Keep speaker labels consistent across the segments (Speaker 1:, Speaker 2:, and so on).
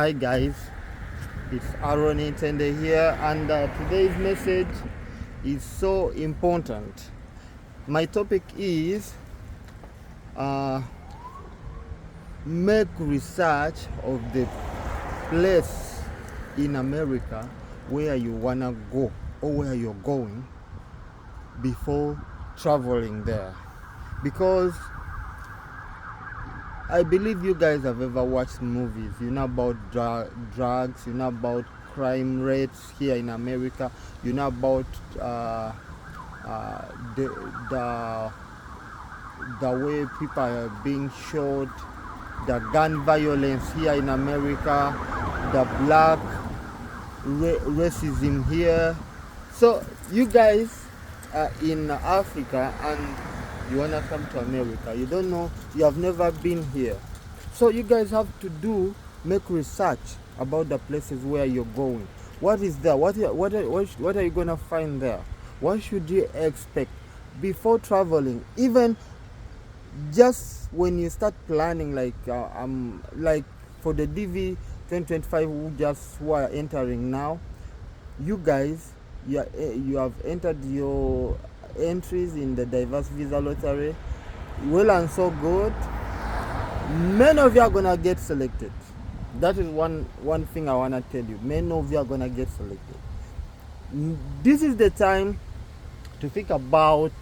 Speaker 1: Hi guys, it's Aaron Intende here, and today's message is so important. My topic is make research of the place in America where you wanna go or where you're going before traveling there, because I believe you guys have ever watched movies, you know about drugs, you know about crime rates here in America, you know about the way people are being shot, the gun violence here in America, the black racism here. So you guys are in Africa and you wanna come to America, you don't know, you have never been here, so you guys have to make research about the places where you're going. What is there? What are you gonna find there? What should you expect before traveling? Even just when you start planning, like for the DV 2025 who are entering now, you guys, you have entered your entries in the diverse visa lottery, well and so good. Many of you are gonna get selected. That is one thing I wanna tell you. Many of you are gonna get selected. This is the time to think about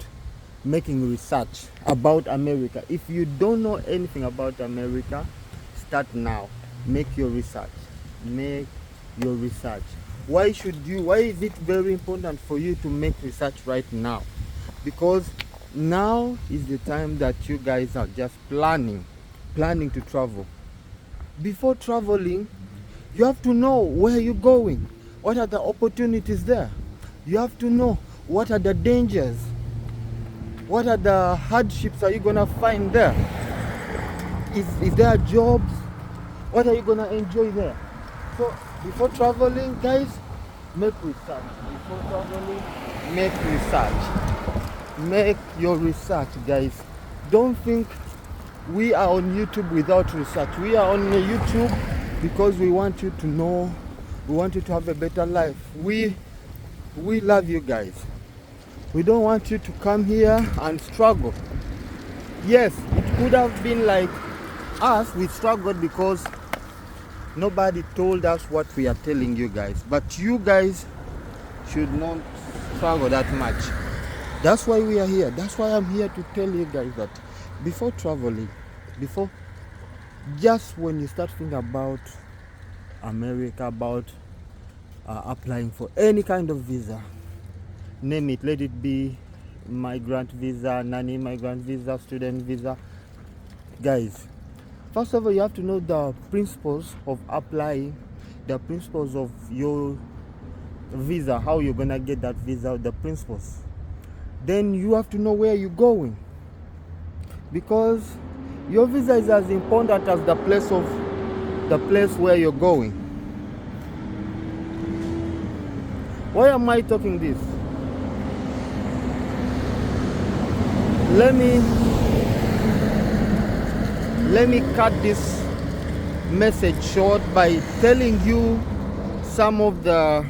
Speaker 1: making research about America. If you don't know anything about America, start now. Make your research. Why is it very important for you to make research right now? Because now is the time that you guys are just planning to travel. Before traveling, you have to know where you're going. What are the opportunities there? You have to know what are the dangers. What are the hardships are you gonna find there? Is there jobs? What are you gonna enjoy there? So before traveling, guys, make research. Before traveling, make research. Make your research, guys. Don't think we are on YouTube without research. We are on YouTube because we want you to know, we want you to have a better life. We love you guys. We don't want you to come here and struggle. Yes, it could have been like us. We struggled because nobody told us what we are telling you guys. But you guys should not struggle that much. That's why we are here. That's why I'm here to tell you guys that before traveling, just when you start thinking about America, about applying for any kind of visa, name it, let it be migrant visa, non-immigrant visa, student visa. Guys, first of all, you have to know the principles of applying, the principles of your visa, how you're gonna get that visa, the principles. Then you have to know where you're going, because your visa is as important as the place where you're going. Why am I talking this? Let me cut this message short by telling you some of the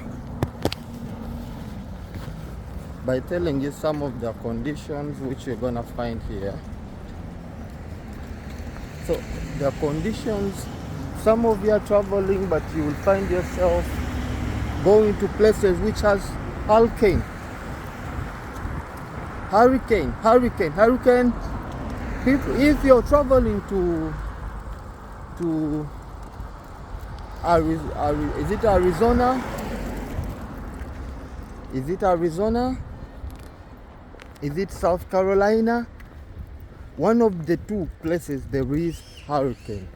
Speaker 1: conditions which you're gonna find here. So the conditions, some of you are traveling, but you will find yourself going to places which has hurricane. People, if you're traveling to is it Arizona? Is it South Carolina? One of the two places there is hurricane.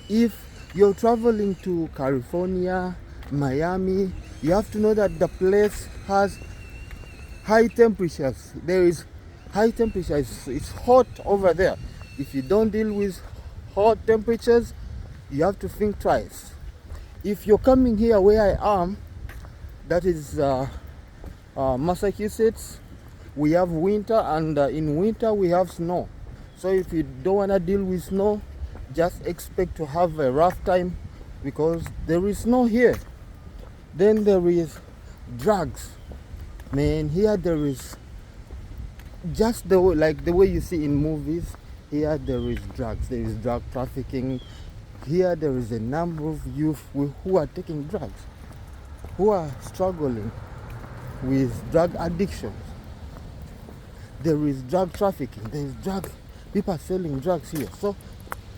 Speaker 1: If you're traveling to California, Miami, you have to know that the place has high temperatures. There is high temperatures. It's hot over there. If you don't deal with hot temperatures, you have to think twice. If you're coming here where I am, that is Massachusetts, we have winter, and in winter we have snow. So if you don't want to deal with snow, just expect to have a rough time because there is no here. Then there is drugs, man. Here there is just the way, like the way you see in movies. Here there is drugs, there is drug trafficking. Here there is a number of youth who are taking drugs, who are struggling with drug addictions. There is drug trafficking, there is people are selling drugs here. So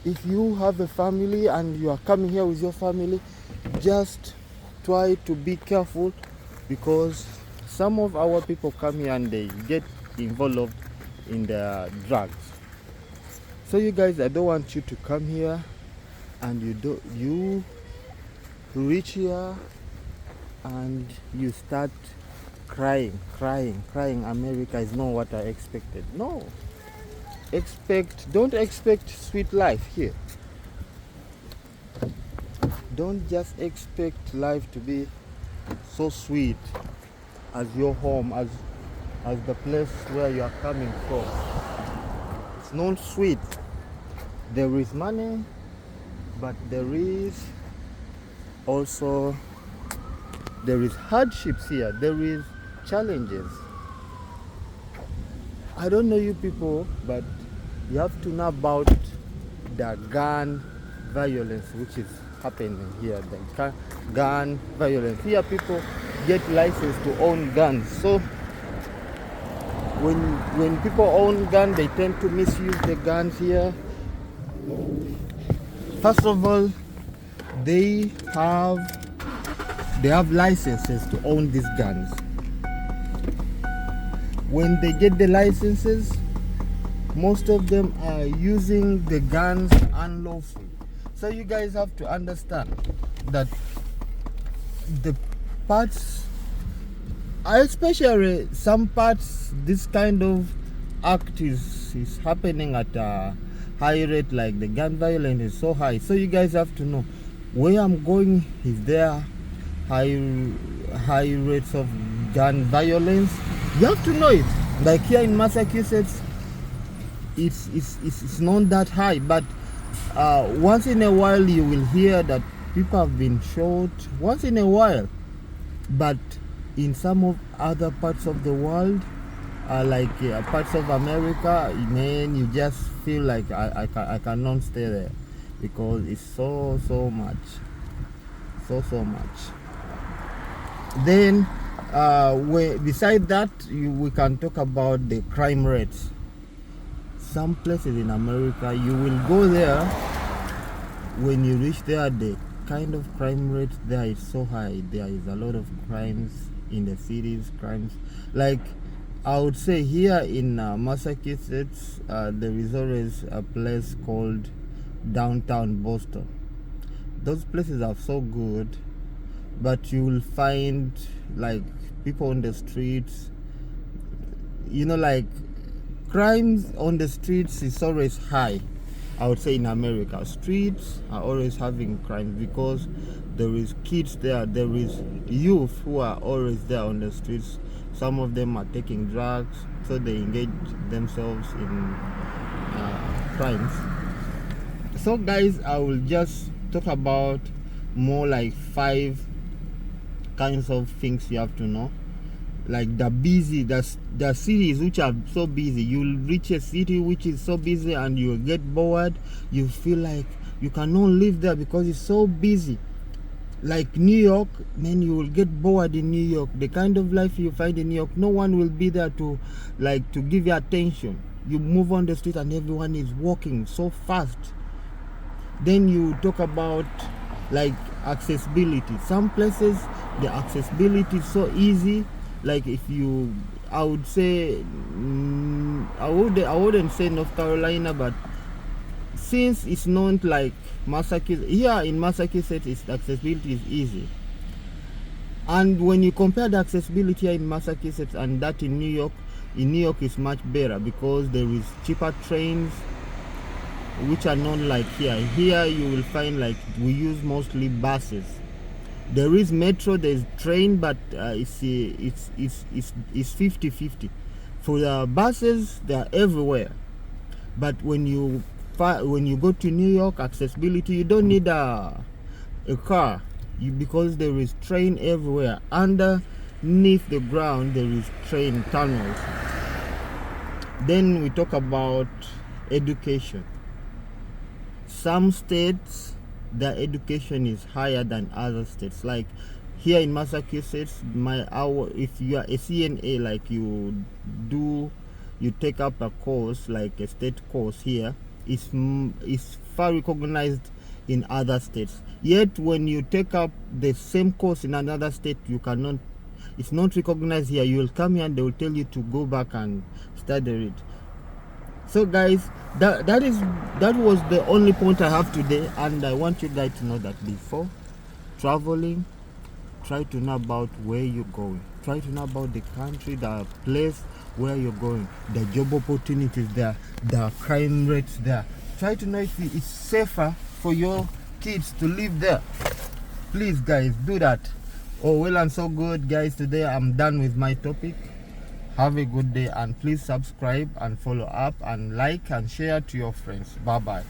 Speaker 1: if you have a family and you are coming here with your family, just try to be careful, because some of our people come here and they get involved in the drugs. So you guys, I don't want you to come here and you reach here and you start crying. America is not what I expected. No, don't expect sweet life here. Don't just expect life to be so sweet as your home, as the place where you are coming from. It's not sweet. There is money, but there is hardships here. There is challenges. I don't know you people, but you have to know about the gun violence which is happening here. The gun violence here, people get license to own guns. So when people own guns, they tend to misuse the guns here. First of all, they have licenses to own these guns. When they get the licenses, most of them are using the guns unlawfully. So you guys have to understand that the parts, especially some parts, this kind of act is happening at a high rate. Like the gun violence is so high. So you guys have to know where I'm going. Is there high rates of gun violence? You have to know it. Like here in Massachusetts, it's not that high, but once in a while you will hear that people have been shot. Once in a while, but in some of other parts of the world, like parts of America, man, you just feel like I cannot stay there because it's so much. Then beside that, we can talk about the crime rates. Some places in America, you will go there, when you reach there, the kind of crime rate there is so high. There is a lot of crimes in the cities, like I would say here in Massachusetts, there is always a place called downtown Boston. Those places are so good, but you will find like people on the streets, like crimes on the streets is always high. I would say in America, streets are always having crimes because there is kids there, there is youth who are always there on the streets. Some of them are taking drugs, so they engage themselves in crimes. So guys, I will just talk about more like 5 kinds of things you have to know. Like the cities which are so busy. You'll reach a city which is so busy and you'll get bored. You feel like you cannot live there because it's so busy. Like New York, man, you will get bored in New York. The kind of life you find in New York, no one will be there to give you attention. You move on the street and everyone is walking so fast. Then you talk about like accessibility. Some places the accessibility is so easy. Like I would say, I wouldn't say North Carolina, but since it's not like Massachusetts, here in Massachusetts, accessibility is easy. And when you compare the accessibility here in Massachusetts and that in New York is much better because there is cheaper trains, which are not like here. Here you will find like we use mostly buses. There is metro, there is train, but it's 50-50. For the buses, they are everywhere. But when you when you go to New York, accessibility, you don't need a car, because there is train everywhere. Underneath the ground there is train tunnels. Then we talk about education. Some states, their education is higher than other states. Like here in Massachusetts, if you are a CNA, like you take up a course, like a state course here, is far recognized in other states. Yet when you take up the same course in another state, it's not recognized here. You will come here and they will tell you to go back and study it. So guys, that was the only point I have today, and I want you guys to know that before traveling, try to know about where you're going. Try to know about the country, the place where you're going, the job opportunities there, the crime rates there. Try to know if it's safer for your kids to live there. Please guys, do that. Oh, well and so good guys, today I'm done with my topic. Have a good day, and please subscribe and follow up and like and share to your friends. Bye bye.